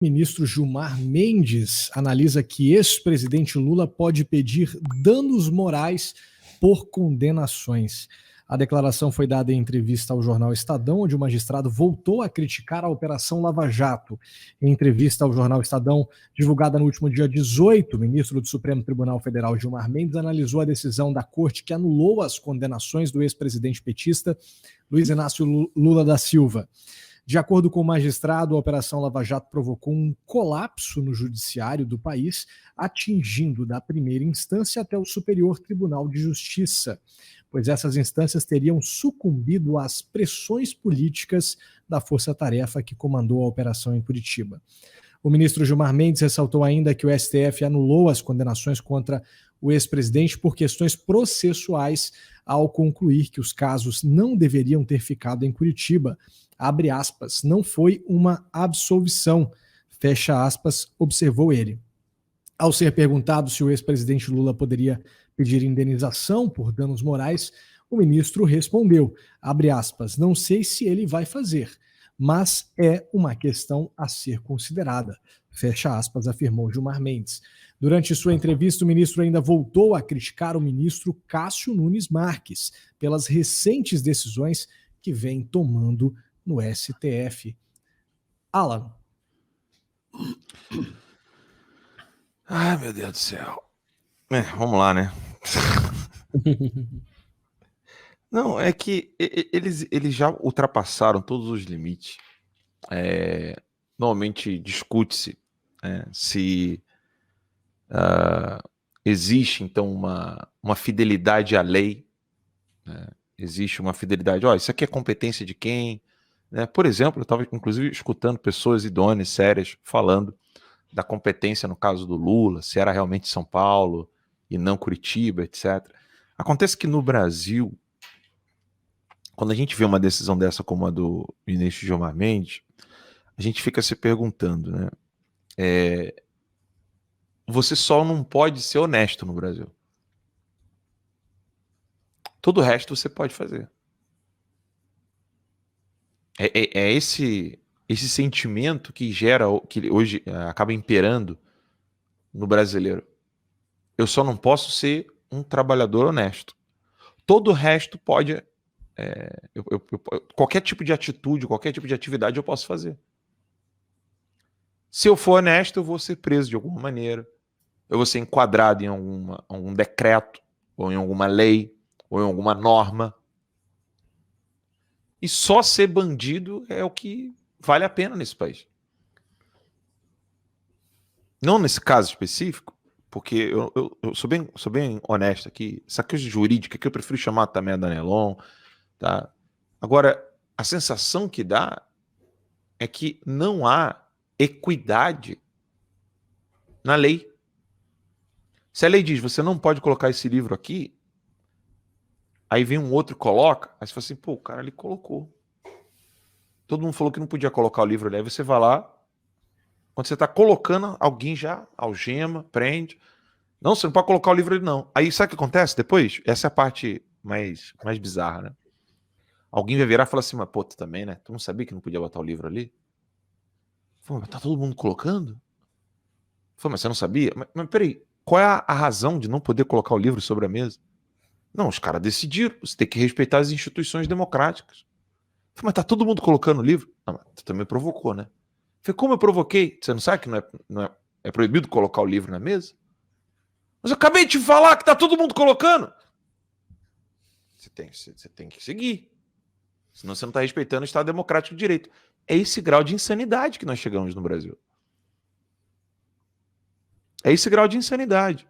Ministro Gilmar Mendes analisa que ex-presidente Lula pode pedir danos morais por condenações. A declaração foi dada em entrevista ao jornal Estadão, onde o magistrado voltou a criticar a Operação Lava Jato. Em entrevista ao jornal Estadão, divulgada no último dia 18, o ministro do Supremo Tribunal Federal, Gilmar Mendes, analisou a decisão da corte que anulou as condenações do ex-presidente petista Luiz Inácio Lula da Silva. De acordo com o magistrado, a Operação Lava Jato provocou um colapso no judiciário do país, atingindo da primeira instância até o Superior Tribunal de Justiça, pois essas instâncias teriam sucumbido às pressões políticas da força-tarefa que comandou a operação em Curitiba. O ministro Gilmar Mendes ressaltou ainda que o STF anulou as condenações contra o ex-presidente por questões processuais, ao concluir que os casos não deveriam ter ficado em Curitiba. Abre aspas, não foi uma absolvição, fecha aspas, observou ele. Ao ser perguntado se o ex-presidente Lula poderia pedir indenização por danos morais, o ministro respondeu, abre aspas, não sei se ele vai fazer, mas é uma questão a ser considerada, fecha aspas, afirmou Gilmar Mendes. Durante sua entrevista, o ministro ainda voltou a criticar o ministro Cássio Nunes Marques pelas recentes decisões que vem tomando no STF. Alan. Ai, meu Deus do céu. Vamos lá, né? Não, é que eles já ultrapassaram todos os limites. Normalmente discute-se se existe, então, uma fidelidade à lei. Existe uma fidelidade. Isso aqui é competência de quem? Por exemplo, eu estava, inclusive, escutando pessoas idôneas, sérias, falando da competência no caso do Lula, se era realmente São Paulo e não Curitiba, etc. Acontece que no Brasil, quando a gente vê uma decisão dessa como a do ministro Gilmar Mendes, a gente fica se perguntando, né? Você só não pode ser honesto no Brasil. Todo o resto você pode fazer. É esse sentimento que gera, que hoje acaba imperando no brasileiro. Eu só não posso ser um trabalhador honesto. Todo o resto pode... qualquer tipo de atitude, qualquer tipo de atividade eu posso fazer. Se eu for honesto, eu vou ser preso de alguma maneira. Eu vou ser enquadrado em algum decreto, ou em alguma lei, ou em alguma norma. E só ser bandido é o que vale a pena nesse país. Não nesse caso específico, porque eu sou bem honesto aqui. Essa coisa jurídica que eu prefiro chamar também a Danelon. Tá? Agora, a sensação que dá é que não há equidade na lei. Se a lei diz, você não pode colocar esse livro aqui, aí vem um outro e coloca, aí você fala assim, pô, o cara ali colocou. Todo mundo falou que não podia colocar o livro ali, aí você vai lá, quando você está colocando, alguém já algema, prende. Não, você não pode colocar o livro ali não. Aí sabe o que acontece depois? Essa é a parte mais bizarra, né? Alguém vai virar e falar assim, mas pô, tu também, né? Tu não sabia que não podia botar o livro ali? Falei, mas tá todo mundo colocando? Falei, mas você não sabia? Mas peraí, qual é a razão de não poder colocar o livro sobre a mesa? Não, os caras decidiram, você tem que respeitar as instituições democráticas. Falei, mas tá todo mundo colocando o livro? Não, mas tu também provocou, né? Falei, como eu provoquei? Você não sabe que é proibido colocar o livro na mesa? Mas eu acabei de te falar que tá todo mundo colocando. Você tem que seguir. Senão você não está respeitando o Estado Democrático de Direito. É esse grau de insanidade que nós chegamos no Brasil. É esse grau de insanidade.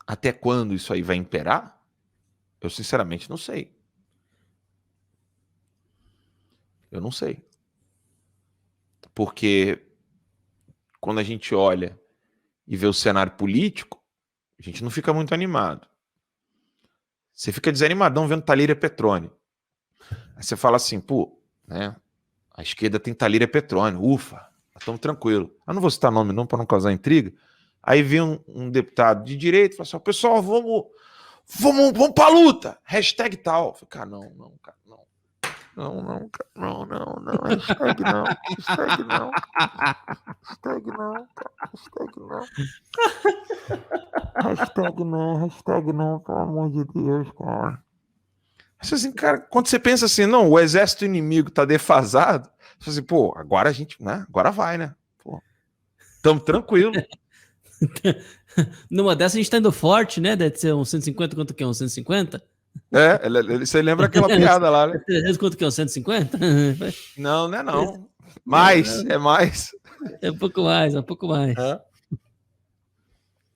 Até quando isso aí vai imperar? Eu sinceramente não sei. Eu não sei. Porque quando a gente olha e vê o cenário político, a gente não fica muito animado. Você fica desanimadão vendo Thalíria Petroni. Aí você fala assim, pô, né? A esquerda tem Thalíria Petroni, ufa, estamos tranquilo. Eu não vou citar nome não para não causar intriga. Aí vem um deputado de direita e fala assim, pessoal, vamos para a luta, hashtag tal. Eu falei, cara, não. Não, cara. Não. Hashtag não. Hashtag não. Hashtag não, cara. Hashtag não. Hashtag não, pelo amor de Deus, cara. Assim, cara, quando você pensa assim, não, o exército inimigo tá defasado, você fala assim, pô, agora a gente, né? Agora vai, né? Pô, tamo tranquilo. Numa dessa a gente tá indo forte, né? Deve ser uns 150, quanto que é? Uns 150? Você lembra aquela piada lá, né? 300, quanto que é? Uns 150? Não, não é não. Mais, é mais. É um pouco mais, é um pouco mais. É.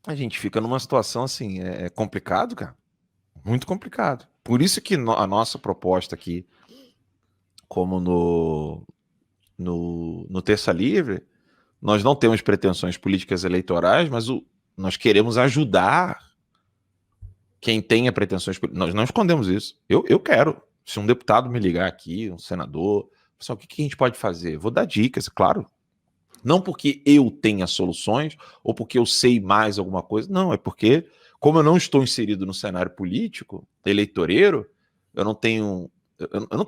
A gente fica numa situação assim, é complicado, cara. Muito complicado. Por isso que a nossa proposta aqui, como no Terça Livre, nós não temos pretensões políticas eleitorais, mas nós queremos ajudar quem tenha pretensões políticas. Nós não escondemos isso. Eu quero. Se um deputado me ligar aqui, um senador, pessoal, o que a gente pode fazer? Vou dar dicas, claro. Não porque eu tenha soluções ou porque eu sei mais alguma coisa. Não, é porque, como eu não estou inserido no cenário político, eleitoreiro, eu não tenho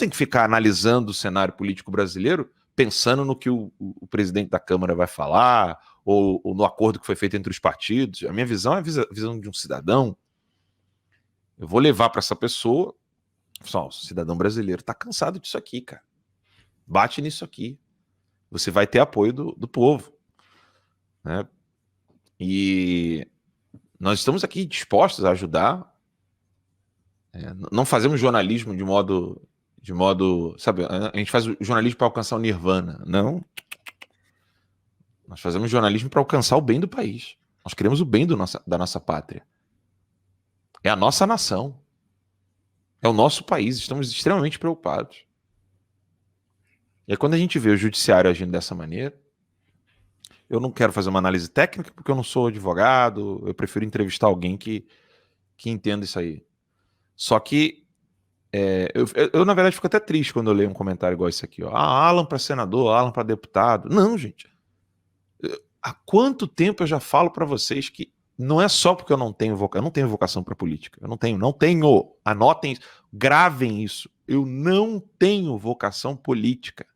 que ficar analisando o cenário político brasileiro pensando no que o presidente da Câmara vai falar ou no acordo que foi feito entre os partidos. A minha visão é a visão de um cidadão. Eu vou levar para essa pessoa, pessoal, o cidadão brasileiro está cansado disso aqui, cara. Bate nisso aqui. Você vai ter apoio do povo, né? E nós estamos aqui dispostos a ajudar. Não fazemos jornalismo de modo, sabe? A gente faz o jornalismo para alcançar o nirvana, não. Nós fazemos jornalismo para alcançar o bem do país. Nós queremos o bem da nossa pátria. É a nossa nação. É o nosso país. Estamos extremamente preocupados. E aí, quando a gente vê o judiciário agindo dessa maneira, eu não quero fazer uma análise técnica porque eu não sou advogado, eu prefiro entrevistar alguém que entenda isso aí. Só que eu, na verdade, fico até triste quando eu leio um comentário igual esse aqui. Ó. Alan para senador, Alan para deputado. Não, gente. Há quanto tempo eu já falo para vocês que não é só porque eu não tenho vocação para política. Eu não tenho. Anotem, gravem isso. Eu não tenho vocação política.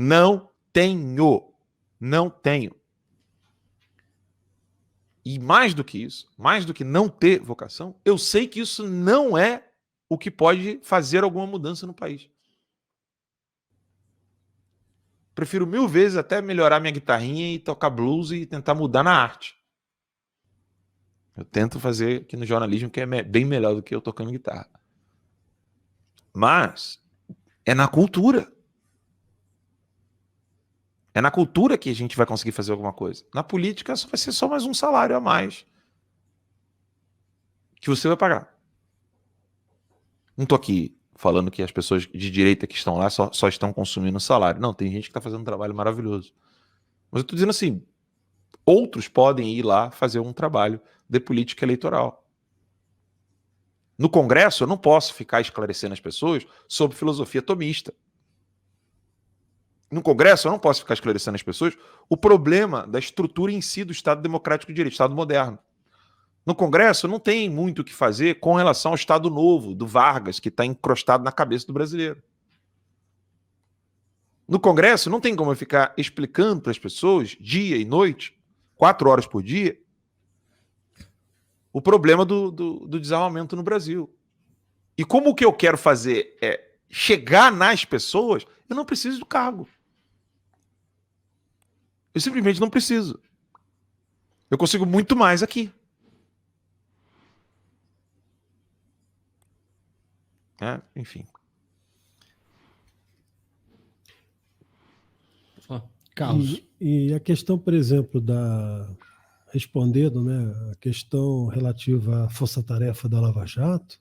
Não tenho. E mais do que isso, mais do que não ter vocação, eu sei que isso não é o que pode fazer alguma mudança no país. Prefiro 1000 vezes até melhorar minha guitarrinha e tocar blues e tentar mudar na arte. Eu tento fazer aqui no jornalismo que é bem melhor do que eu tocando guitarra. Mas é na cultura. É na cultura que a gente vai conseguir fazer alguma coisa. Na política vai ser só mais um salário a mais que você vai pagar. Não estou aqui falando que as pessoas de direita que estão lá só estão consumindo salário. Não, tem gente que está fazendo um trabalho maravilhoso. Mas eu estou dizendo assim, outros podem ir lá fazer um trabalho de política eleitoral. No Congresso, eu não posso ficar esclarecendo as pessoas sobre filosofia tomista. No Congresso, eu não posso ficar esclarecendo as pessoas o problema da estrutura em si do Estado Democrático de Direito, Estado moderno. No Congresso, não tem muito o que fazer com relação ao Estado Novo, do Vargas, que está encrostado na cabeça do brasileiro. No Congresso, não tem como eu ficar explicando para as pessoas, dia e noite, 4 horas por dia, o problema do desarmamento no Brasil. E como o que eu quero fazer é chegar nas pessoas, eu não preciso do cargo. Eu simplesmente não preciso. Eu consigo muito mais aqui. Enfim. Carlos. E a questão, por exemplo, respondendo, né, a questão relativa à força-tarefa da Lava Jato,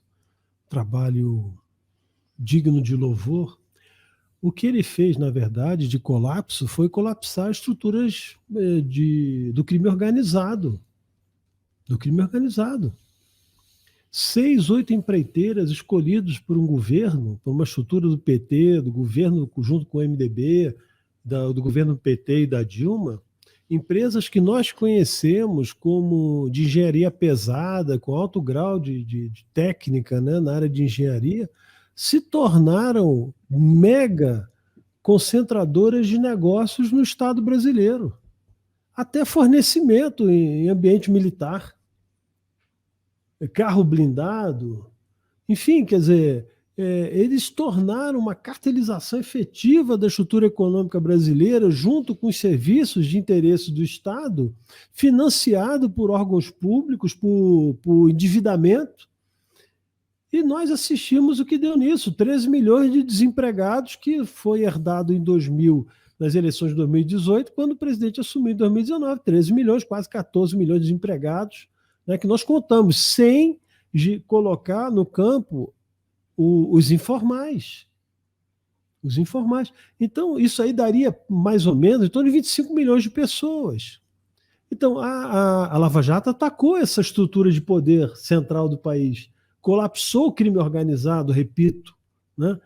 trabalho digno de louvor, o que ele fez, na verdade, de colapso foi colapsar estruturas do crime organizado. 6, 8 empreiteiras escolhidos por um governo, por uma estrutura do PT, do governo junto com o MDB, do governo do PT e da Dilma, empresas que nós conhecemos como de engenharia pesada, com alto grau de técnica, né, na área de engenharia, se tornaram mega concentradoras de negócios no Estado brasileiro. Até fornecimento em ambiente militar, carro blindado, enfim, quer dizer, eles tornaram uma cartelização efetiva da estrutura econômica brasileira junto com os serviços de interesse do Estado, financiado por órgãos públicos, por endividamento. E nós assistimos o que deu nisso, 13 milhões de desempregados, que foi herdado em 2000, nas eleições de 2018, quando o presidente assumiu em 2019, 13 milhões, quase 14 milhões de desempregados, né, que nós contamos, sem colocar no campo os informais. Os informais. Então, isso aí daria mais ou menos em torno de 25 milhões de pessoas. Então, a Lava Jato atacou essa estrutura de poder central do país, colapsou o crime organizado, repito, né?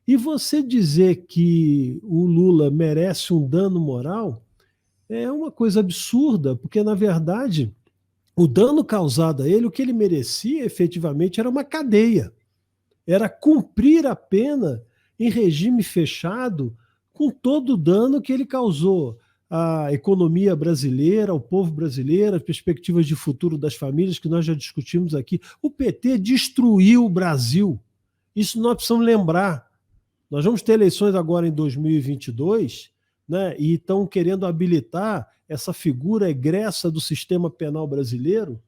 E você dizer que o Lula merece um dano moral é uma coisa absurda, porque, na verdade, o dano causado a ele, o que ele merecia efetivamente era uma cadeia. Era cumprir a pena em regime fechado com todo o dano que ele causou à economia brasileira, ao povo brasileiro, as perspectivas de futuro das famílias, que nós já discutimos aqui. O PT destruiu o Brasil. Isso nós precisamos lembrar. Nós vamos ter eleições agora em 2022, né, e estão querendo habilitar essa figura egressa do sistema penal brasileiro,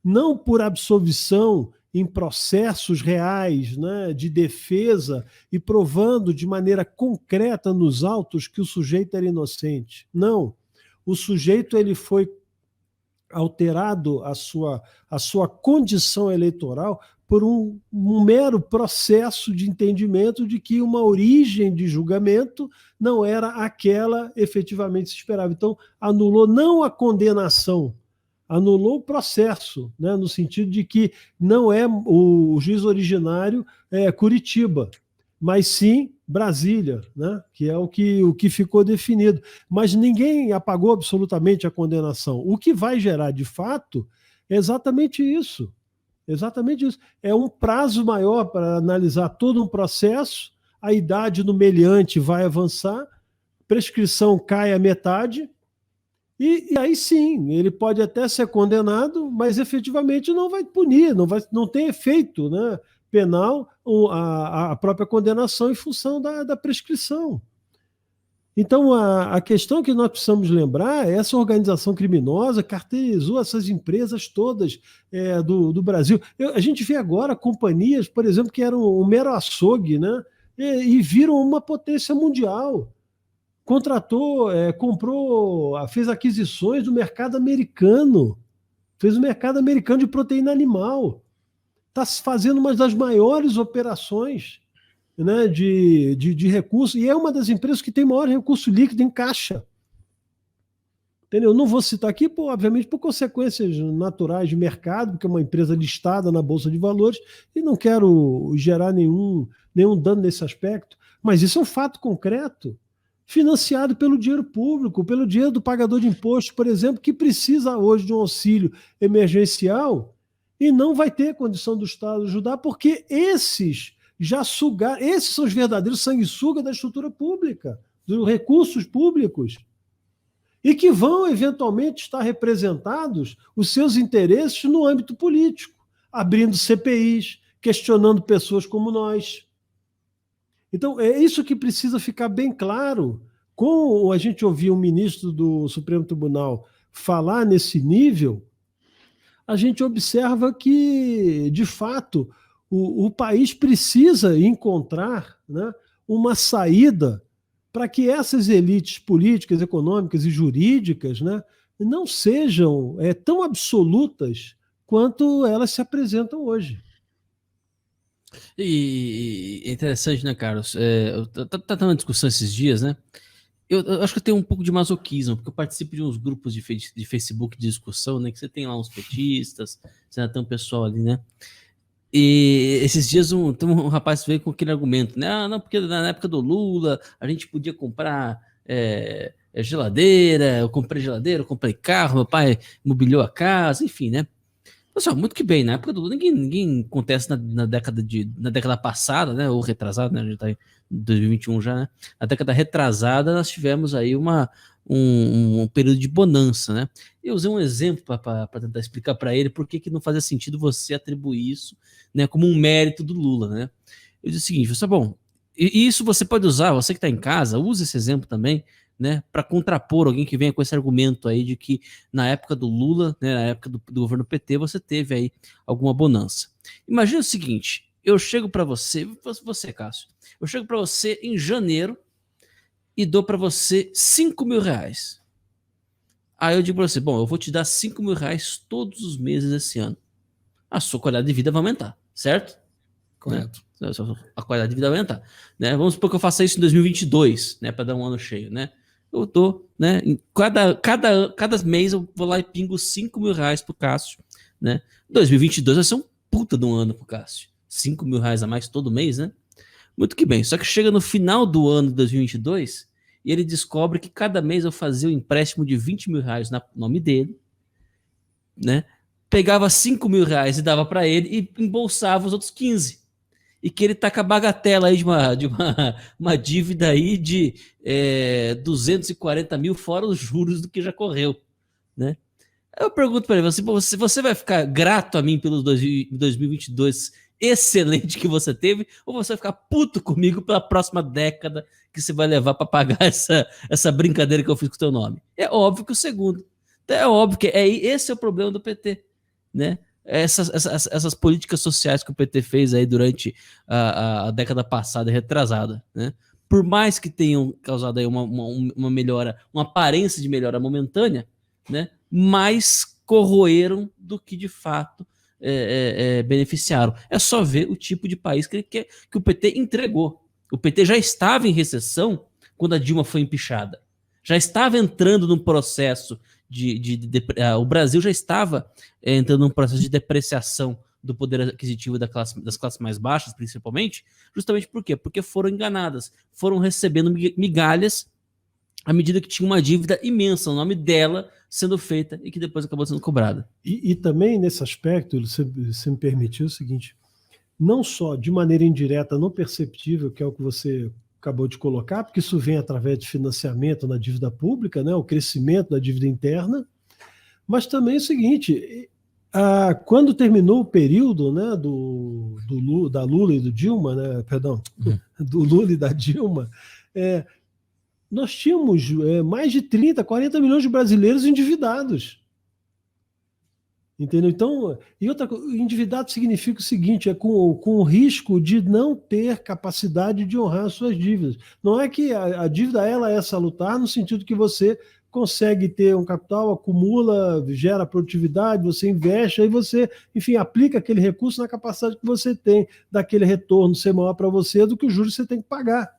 não por absolvição em processos reais, né, de defesa e provando de maneira concreta nos autos que o sujeito era inocente. Não. O sujeito ele foi alterado a sua condição eleitoral por um mero processo de entendimento de que uma origem de julgamento não era aquela efetivamente se esperava. Então, anulou não a condenação, anulou o processo, né, no sentido de que não é o juiz originário Curitiba, mas sim Brasília, né, que é o que ficou definido. Mas ninguém apagou absolutamente a condenação. O que vai gerar, de fato, é exatamente isso. Exatamente isso. É um prazo maior para analisar todo um processo, a idade no meliante vai avançar, prescrição cai à metade, e aí sim, ele pode até ser condenado, mas efetivamente não vai punir, não tem efeito, né, penal a própria condenação em função da prescrição. Então, a questão que nós precisamos lembrar é essa organização criminosa cartelizou essas empresas todas do Brasil. A gente vê agora companhias, por exemplo, que eram um mero açougue, né, e viram uma potência mundial. Contratou, comprou, fez aquisições do mercado americano, fez o mercado americano de proteína animal. Está fazendo uma das maiores operações, né, de recursos, e é uma das empresas que tem maior recurso líquido em caixa. Entendeu? Não vou citar aqui, obviamente, por consequências naturais de mercado, porque é uma empresa listada na Bolsa de Valores, e não quero gerar nenhum dano nesse aspecto, mas isso é um fato concreto, financiado pelo dinheiro público, pelo dinheiro do pagador de imposto, por exemplo, que precisa hoje de um auxílio emergencial e não vai ter condição do Estado ajudar, porque esses são os verdadeiros sanguessugas da estrutura pública, dos recursos públicos, e que vão eventualmente estar representados os seus interesses no âmbito político, abrindo CPIs, questionando pessoas como nós. Então, é isso que precisa ficar bem claro. Com a gente ouvir um ministro do Supremo Tribunal falar nesse nível, a gente observa que, de fato, o país precisa encontrar, né, uma saída para que essas elites políticas, econômicas e jurídicas, né, não sejam tão absolutas quanto elas se apresentam hoje. E é interessante, né, Carlos? Tá tendo uma discussão esses dias, né? Eu acho que eu tenho um pouco de masoquismo, porque eu participo de uns grupos de Facebook de discussão, né? Que você tem lá uns petistas, você ainda tem um pessoal ali, né? E esses dias um rapaz veio com aquele argumento, né? Ah, não, porque na época do Lula a gente podia comprar geladeira, eu comprei carro, meu pai mobiliou a casa, enfim, né? Pessoal, muito que bem, na época do Lula, ninguém contesta na década passada, né, ou retrasada, né, a gente tá em 2021 já, né, na década retrasada nós tivemos aí um período de bonança, né. Eu usei um exemplo para tentar explicar para ele por que não fazia sentido você atribuir isso, né, como um mérito do Lula, né. Eu disse o seguinte, pessoal, bom, e isso você pode usar, você que está em casa, use esse exemplo também, né, para contrapor alguém que venha com esse argumento aí de que na época do Lula, né, na época do governo PT, você teve aí alguma bonança. Imagina o seguinte, eu chego para você, Cássio, eu chego para você em janeiro e dou para você R$ 5.000. Aí eu digo para você, bom, eu vou te dar R$ 5.000 todos os meses esse ano. A sua qualidade de vida vai aumentar, certo? Correto. Né? A qualidade de vida vai aumentar, né? Vamos supor que eu faça isso em 2022, né, para dar um ano cheio, né? Eu dou, né, em cada mês eu vou lá e pingo R$ 5.000 pro Cássio, né? 2022 vai ser um puta de um ano pro Cássio. R$ 5.000 a mais todo mês, né? Muito que bem. Só que chega no final do ano de 2022 e ele descobre que cada mês eu fazia um empréstimo de R$ 20.000 no nome dele, né? Pegava R$ 5.000 e dava para ele e embolsava os outros 15. E que ele tá com a bagatela aí de uma dívida aí de 240 mil fora os juros do que já correu, né? Eu pergunto para ele, você vai ficar grato a mim pelo 2022 excelente que você teve, ou você vai ficar puto comigo pela próxima década que você vai levar para pagar essa brincadeira que eu fiz com o teu nome? É óbvio que o segundo. É óbvio que esse é o problema do PT, né? Essas políticas sociais que o PT fez aí durante a década passada e retrasada, né? Por mais que tenham causado aí uma melhora, uma aparência de melhora momentânea, né? Mais corroeram do que de fato beneficiaram. É só ver o tipo de país que o PT entregou. O PT já estava em recessão quando a Dilma foi empichada. Já estava entrando num processo o Brasil já estava entrando num processo de depreciação do poder aquisitivo das classes mais baixas, principalmente, justamente por quê? Porque foram enganadas, foram recebendo migalhas à medida que tinha uma dívida imensa, o nome dela sendo feita e que depois acabou sendo cobrada. E também nesse aspecto, você me permitiu o seguinte, não só de maneira indireta, não perceptível, que é o que você acabou de colocar, porque isso vem através de financiamento na dívida pública, né, o crescimento da dívida interna, mas também é o seguinte, quando terminou o período, né, da Lula e do Dilma, né, perdão, do Lula e da Dilma, nós tínhamos mais de 30, 40 milhões de brasileiros endividados. Entendeu? Então, endividado significa o seguinte, com o risco de não ter capacidade de honrar as suas dívidas. Não é que a dívida ela é salutar no sentido que você consegue ter um capital, acumula, gera produtividade, você investe, aí você, enfim, aplica aquele recurso na capacidade que você tem daquele retorno ser maior para você do que os juros que você tem que pagar.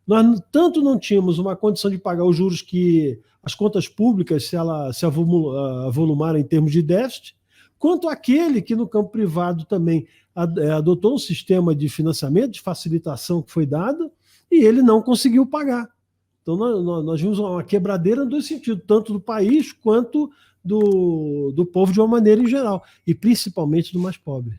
Nós tanto não tínhamos uma condição de pagar os juros que as contas públicas se avolumaram em termos de déficit, quanto aquele que no campo privado também adotou um sistema de financiamento, de facilitação que foi dado, e ele não conseguiu pagar. Então nós vimos uma quebradeira em dois sentidos, tanto do país quanto do povo de uma maneira em geral, e principalmente do mais pobre.